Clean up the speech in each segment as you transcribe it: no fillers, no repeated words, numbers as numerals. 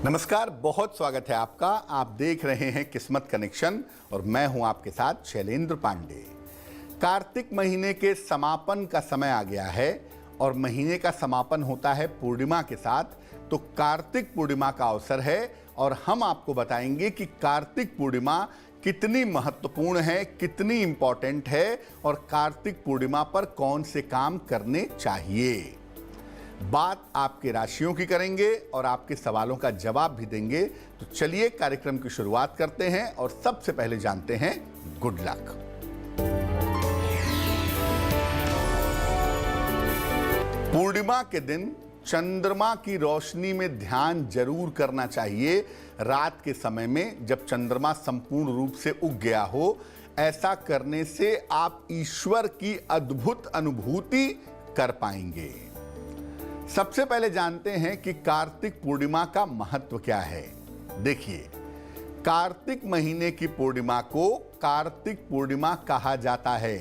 नमस्कार, बहुत स्वागत है आपका। आप देख रहे हैं किस्मत कनेक्शन और मैं हूं आपके साथ शैलेंद्र पांडे। कार्तिक महीने के समापन का समय आ गया है और महीने का समापन होता है पूर्णिमा के साथ। तो कार्तिक पूर्णिमा का अवसर है और हम आपको बताएंगे कि कार्तिक पूर्णिमा कितनी महत्वपूर्ण है, कितनी इंपॉर्टेंट है और कार्तिक पूर्णिमा पर कौन से काम करने चाहिए। बात आपके राशियों की करेंगे और आपके सवालों का जवाब भी देंगे। तो चलिए कार्यक्रम की शुरुआत करते हैं और सबसे पहले जानते हैं गुड लक। पूर्णिमा के दिन चंद्रमा की रोशनी में ध्यान जरूर करना चाहिए। रात के समय में जब चंद्रमा संपूर्ण रूप से उग गया हो, ऐसा करने से आप ईश्वर की अद्भुत अनुभूति कर पाएंगे। सबसे पहले जानते हैं कि कार्तिक पूर्णिमा का महत्व क्या है। देखिए, कार्तिक महीने की पूर्णिमा को कार्तिक पूर्णिमा कहा जाता है।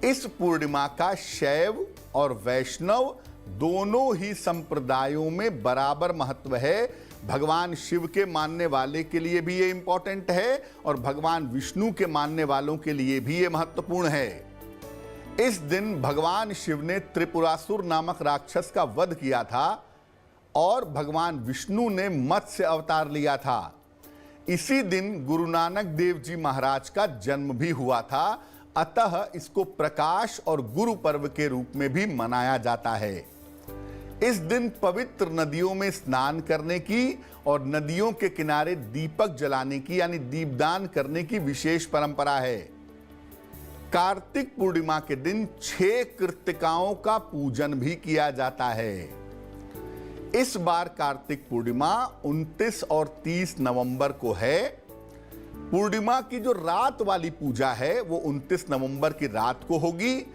इस पूर्णिमा का शैव और वैष्णव दोनों ही संप्रदायों में बराबर महत्व है। भगवान शिव के मानने वाले के लिए भी ये इंपॉर्टेंट है और भगवान विष्णु के मानने वालों के लिए भी ये महत्वपूर्ण है। इस दिन भगवान शिव ने त्रिपुरासुर नामक राक्षस का वध किया था और भगवान विष्णु ने मत्स्य अवतार लिया था। इसी दिन गुरु नानक देव जी महाराज का जन्म भी हुआ था। अतः इसको प्रकाश और गुरु पर्व के रूप में भी मनाया जाता है। इस दिन पवित्र नदियों में स्नान करने की और नदियों के किनारे दीपक जलाने की यानी दीपदान करने की विशेष परंपरा है। कार्तिक पूर्णिमा के दिन 6 कृत्तिकाओं का पूजन भी किया जाता है। इस बार कार्तिक पूर्णिमा 29 और 30 नवंबर को है। पूर्णिमा की जो रात वाली पूजा है वो 29 नवंबर की रात को होगी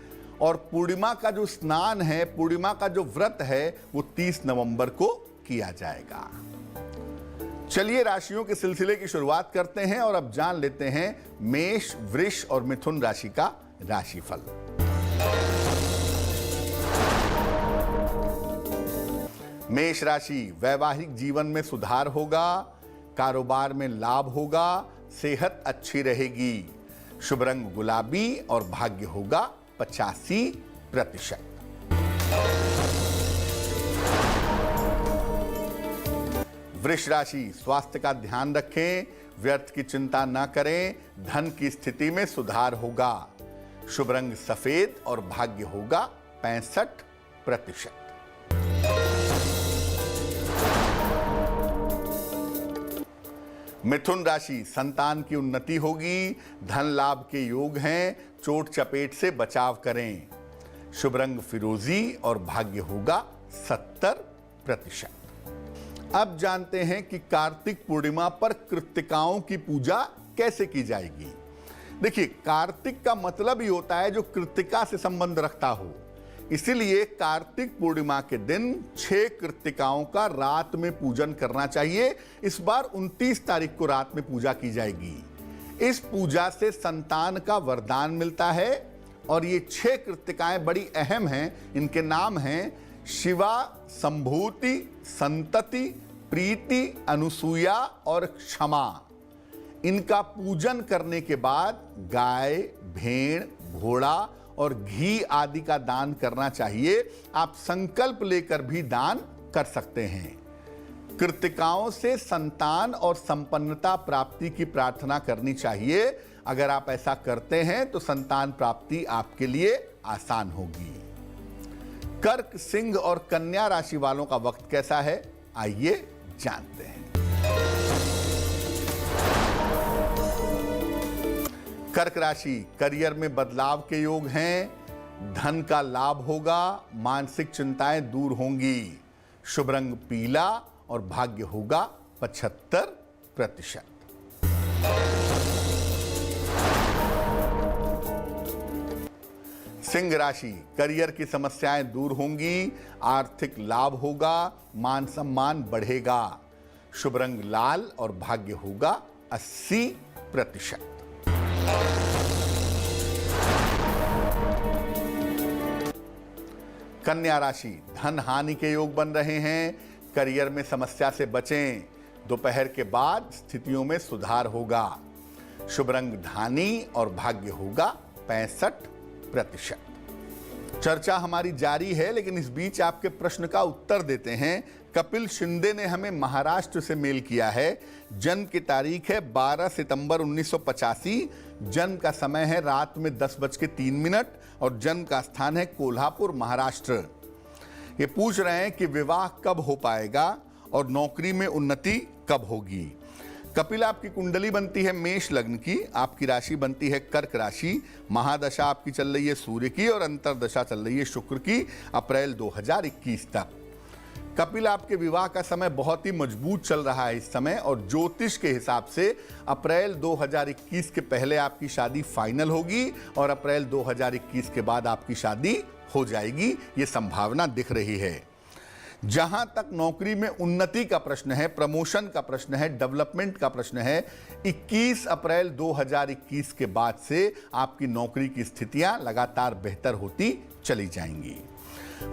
और पूर्णिमा का जो स्नान है, पूर्णिमा का जो व्रत है वो 30 नवंबर को किया जाएगा। चलिए राशियों के सिलसिले की शुरुआत करते हैं और अब जान लेते हैं मेष, वृष और मिथुन राशि का राशिफल। मेष राशि, वैवाहिक जीवन में सुधार होगा, कारोबार में लाभ होगा, सेहत अच्छी रहेगी। शुभ रंग गुलाबी और भाग्य होगा 85%। वृष राशि, स्वास्थ्य का ध्यान रखें, व्यर्थ की चिंता न करें, धन की स्थिति में सुधार होगा। शुभ रंग सफेद और भाग्य होगा 65%। मिथुन राशि, संतान की उन्नति होगी, धन लाभ के योग हैं, चोट चपेट से बचाव करें। शुभ रंग फिरोजी और भाग्य होगा 70%। अब जानते हैं कि कार्तिक पूर्णिमा पर कृत्तिकाओं की पूजा कैसे की जाएगी। देखिए, कार्तिक का मतलब ही होता है जो कृत्तिका से संबंध रखता हो। इसीलिए कार्तिक पूर्णिमा के दिन 6 कृत्तिकाओं का रात में पूजन करना चाहिए। इस बार 29 तारीख को रात में पूजा की जाएगी। इस पूजा से संतान का वरदान मिलता है और ये 6 कृत्तिकाएं बड़ी अहम हैं। इनके नाम हैं शिवा, संभूति, संतति, प्रीति, अनुसूया और क्षमा। इनका पूजन करने के बाद गाय, भेड़, घोड़ा और घी आदि का दान करना चाहिए। आप संकल्प लेकर भी दान कर सकते हैं। कृत्तिकाओं से संतान और संपन्नता प्राप्ति की प्रार्थना करनी चाहिए। अगर आप ऐसा करते हैं तो संतान प्राप्ति आपके लिए आसान होगी। कर्क, सिंह और कन्या राशि वालों का वक्त कैसा है, आइए जानते हैं। कर्क राशि, करियर में बदलाव के योग हैं, धन का लाभ होगा, मानसिक चिंताएं दूर होंगी। शुभ रंग पीला और भाग्य होगा 75%। सिंह राशि, करियर की समस्याएं दूर होंगी, आर्थिक लाभ होगा, मान सम्मान बढ़ेगा। शुभ रंग लाल और भाग्य होगा 80%। कन्या राशि, धन हानि के योग बन रहे हैं, करियर में समस्या से बचें, दोपहर के बाद स्थितियों में सुधार होगा। शुभ रंग धानी और भाग्य होगा 65%। चर्चा हमारी जारी है, लेकिन इस बीच आपके प्रश्न का उत्तर देते हैं। कपिल शिंदे ने हमें महाराष्ट्र से मेल किया है। जन्म की तारीख है 12 सितंबर 1985। जन्म का समय है रात में 10:03 और जन्म का स्थान है कोल्हापुर, महाराष्ट्र। ये पूछ रहे हैं कि विवाह कब हो पाएगा और नौकरी में उन्नति कब होगी। कपिल, आपकी कुंडली बनती है मेष लग्न की, आपकी राशि बनती है कर्क राशि। महादशा आपकी चल रही है सूर्य की और अंतरदशा चल रही है शुक्र की अप्रैल 2021 तक। कपिल, आपके विवाह का समय बहुत ही मजबूत चल रहा है इस समय, और ज्योतिष के हिसाब से अप्रैल 2021 के पहले आपकी शादी फाइनल होगी और अप्रैल 2021 के बाद आपकी शादी हो जाएगी, ये संभावना दिख रही है। जहां तक नौकरी में उन्नति का प्रश्न है, प्रमोशन का प्रश्न है, डेवलपमेंट का प्रश्न है, 21 अप्रैल 2021 के बाद से आपकी नौकरी की स्थितियां लगातार बेहतर होती चली जाएंगी।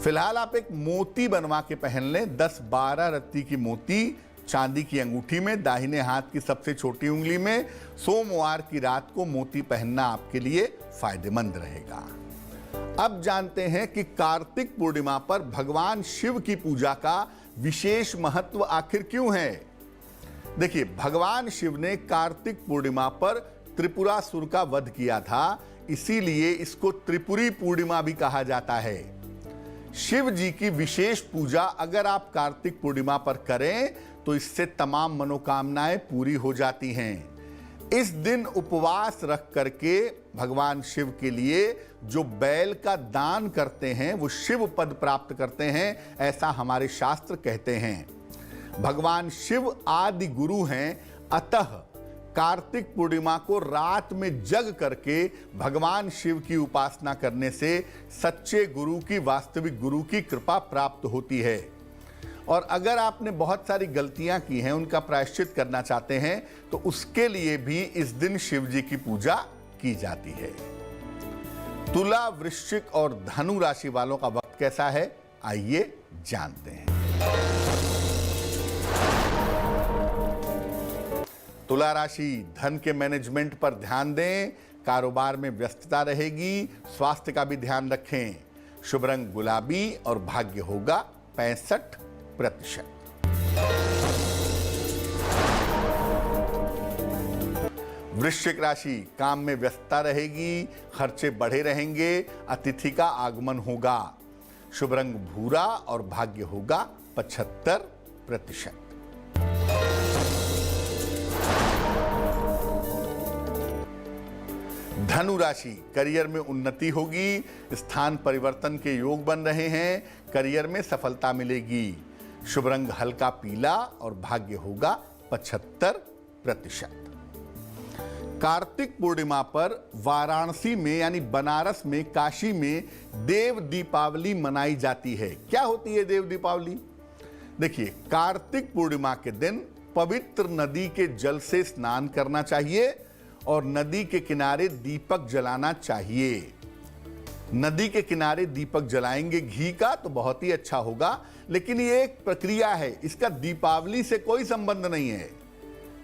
फिलहाल आप एक मोती बनवा के पहन लें, 10-12 रत्ती की मोती चांदी की अंगूठी में, दाहिने हाथ की सबसे छोटी उंगली में। सोमवार की रात को मोती पहनना आपके लिए फायदेमंद रहेगा। अब जानते हैं कि कार्तिक पूर्णिमा पर भगवान शिव की पूजा का विशेष महत्व आखिर क्यों है। देखिए, भगवान शिव ने कार्तिक पूर्णिमा पर त्रिपुरासुर का वध किया था, इसीलिए इसको त्रिपुरी पूर्णिमा भी कहा जाता है। शिव जी की विशेष पूजा अगर आप कार्तिक पूर्णिमा पर करें तो इससे तमाम मनोकामनाएं पूरी हो जाती हैं। इस दिन उपवास रख करके भगवान शिव के लिए जो बैल का दान करते हैं वो शिव पद प्राप्त करते हैं, ऐसा हमारे शास्त्र कहते हैं। भगवान शिव आदि गुरु हैं, अतः कार्तिक पूर्णिमा को रात में जग करके भगवान शिव की उपासना करने से सच्चे गुरु की, वास्तविक गुरु की कृपा प्राप्त होती है। और अगर आपने बहुत सारी गलतियां की हैं, उनका प्रायश्चित करना चाहते हैं, तो उसके लिए भी इस दिन शिव जी की पूजा की जाती है। तुला, वृश्चिक और धनु राशि वालों का वक्त कैसा है, आइए जानते हैं। तुला राशि, धन के मैनेजमेंट पर ध्यान दें, कारोबार में व्यस्तता रहेगी, स्वास्थ्य का भी ध्यान रखें। शुभ रंग गुलाबी और भाग्य होगा 65%। वृश्चिक राशि, काम में व्यस्तता रहेगी, खर्चे बढ़े रहेंगे, अतिथि का आगमन होगा। शुभ रंग भूरा और भाग्य होगा 75%। धनु राशि, करियर में उन्नति होगी, स्थान परिवर्तन के योग बन रहे हैं, करियर में सफलता मिलेगी। शुभ रंग हल्का पीला और भाग्य होगा 75%। कार्तिक पूर्णिमा पर वाराणसी में यानी बनारस में, काशी में देव दीपावली मनाई जाती है। क्या होती है देव दीपावली? देखिए, कार्तिक पूर्णिमा के दिन पवित्र नदी के जल से स्नान करना चाहिए और नदी के किनारे दीपक जलाना चाहिए। नदी के किनारे दीपक जलाएंगे घी का तो बहुत ही अच्छा होगा, लेकिन ये एक प्रक्रिया है, इसका दीपावली से कोई संबंध नहीं है।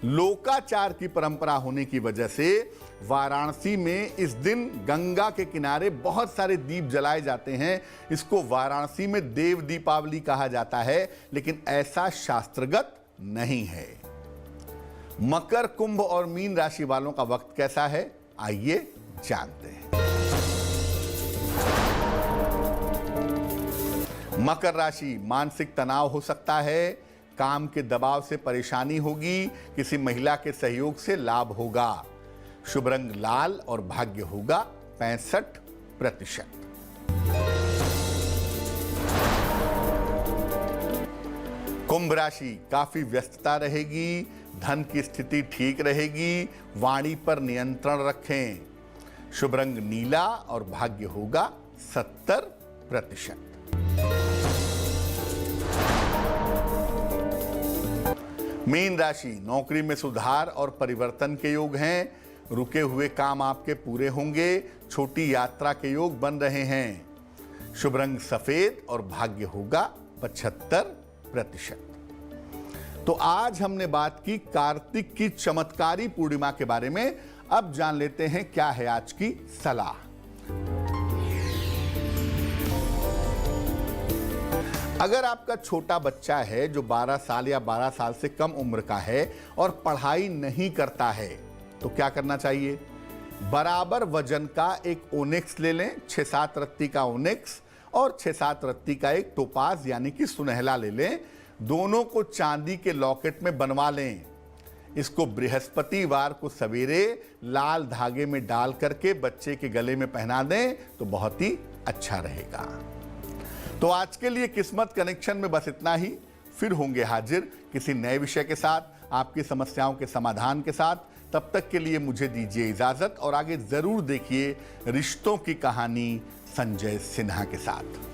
लोकाचार की परंपरा होने की वजह से वाराणसी में इस दिन गंगा के किनारे बहुत सारे दीप जलाए जाते हैं। इसको वाराणसी में देव दीपावली कहा जाता है, लेकिन ऐसा शास्त्रगत नहीं है। मकर, कुंभ और मीन राशि वालों का वक्त कैसा है, आइए जानते हैं। मकर राशि, मानसिक तनाव हो सकता है, काम के दबाव से परेशानी होगी, किसी महिला के सहयोग से लाभ होगा। शुभ रंग लाल और भाग्य होगा 65%। कुंभ राशि, काफी व्यस्तता रहेगी, धन की स्थिति ठीक रहेगी, वाणी पर नियंत्रण रखें। शुभ रंग नीला और भाग्य होगा 70%। मीन राशि, नौकरी में सुधार और परिवर्तन के योग हैं, रुके हुए काम आपके पूरे होंगे, छोटी यात्रा के योग बन रहे हैं। शुभ रंग सफेद और भाग्य होगा 75%। तो आज हमने बात की कार्तिक की चमत्कारी पूर्णिमा के बारे में। अब जान लेते हैं क्या है आज की सलाह। अगर आपका छोटा बच्चा है जो 12 साल या 12 साल से कम उम्र का है और पढ़ाई नहीं करता है तो क्या करना चाहिए? बराबर वजन का एक ओनिक्स ले लें, 6-7 रत्ती का ओनिक्स और 6-7 रत्ती का एक टोपाज यानी कि सुनहला ले लें। दोनों को चांदी के लॉकेट में बनवा लें। इसको बृहस्पतिवार को सवेरे लाल धागे में डाल करके बच्चे के गले में पहना दें तो बहुत ही अच्छा रहेगा। तो आज के लिए किस्मत कनेक्शन में बस इतना ही। फिर होंगे हाजिर किसी नए विषय के साथ, आपकी समस्याओं के समाधान के साथ। तब तक के लिए मुझे दीजिए इजाजत और आगे जरूर देखिए रिश्तों की कहानी संजय सिन्हा के साथ।